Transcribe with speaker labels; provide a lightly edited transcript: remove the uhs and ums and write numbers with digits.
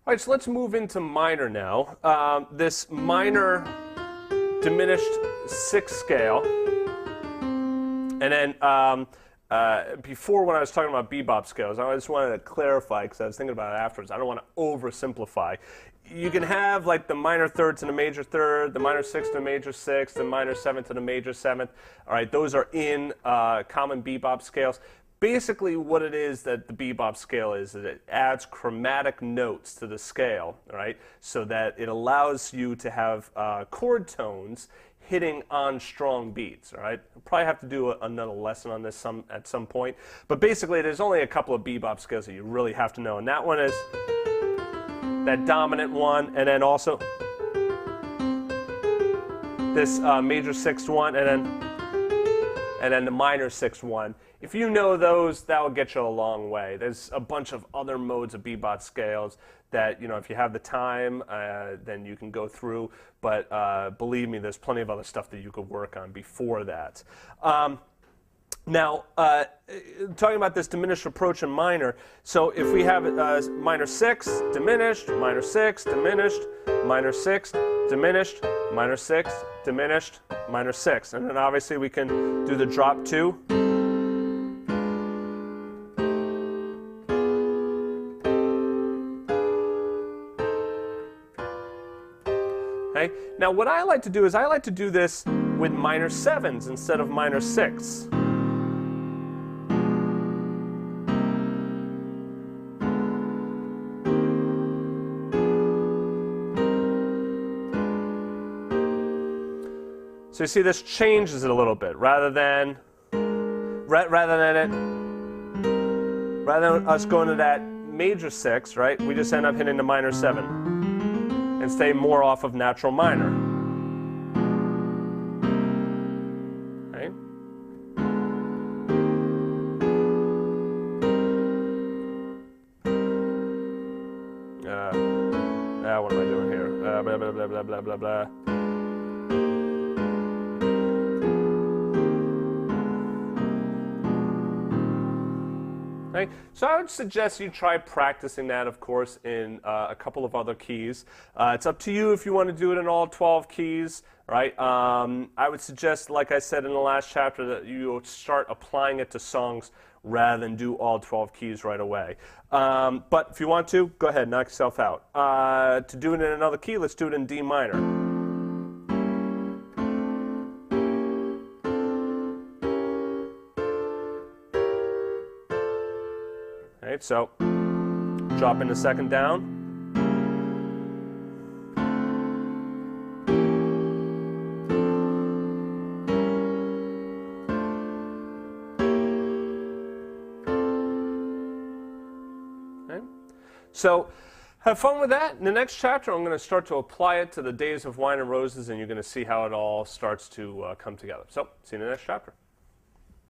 Speaker 1: All right, so let's move into minor now. This minor diminished sixth scale, and then before when I was talking about bebop scales, I just wanted to clarify because I was thinking about it afterwards. I don't want to oversimplify. You can have like the minor third to the major third, the minor sixth to the major sixth, the minor seventh to the major seventh. All right, those are in common bebop scales. Basically what it is that the bebop scale is that it adds chromatic notes to the scale, right? So that it allows you to have chord tones hitting on strong beats, all right? I'll probably have to do another lesson on this at some point. But basically there's only a couple of bebop scales that you really have to know. And that one is that dominant one, and then also this major sixth one, and then the minor sixth one. If you know those, that will get you a long way. There's a bunch of other modes of bebop scales that, you know, if you have the time, then you can go through. But believe me, there's plenty of other stuff that you could work on before that. Now, talking about this diminished approach in minor, so if we have minor sixth, diminished, minor sixth, diminished, minor sixth, diminished, minor sixth, diminished, minor sixth, and then obviously we can do the drop two. Okay. Now what I like to do is I like to do this with minor sevens instead of minor sixths. So you see this changes it a little bit rather than us going to that major six, right? We just end up hitting the minor seven and stay more off of natural minor. Okay. What am I doing here? Blah, blah, blah, blah, blah, blah, blah. Okay. So I would suggest you try practicing that, of course, in a couple of other keys. It's up to you if you want to do it in all 12 keys, right? I would suggest, like I said in the last chapter, that you start applying it to songs rather than do all 12 keys right away. But if you want to, go ahead, knock yourself out. To do it in another key, let's do it in D minor. Right, so drop in the second down. Okay. So have fun with that. In the next chapter, I'm going to start to apply it to the Days of Wine and Roses, and you're going to see how it all starts to come together. So see you in the next chapter.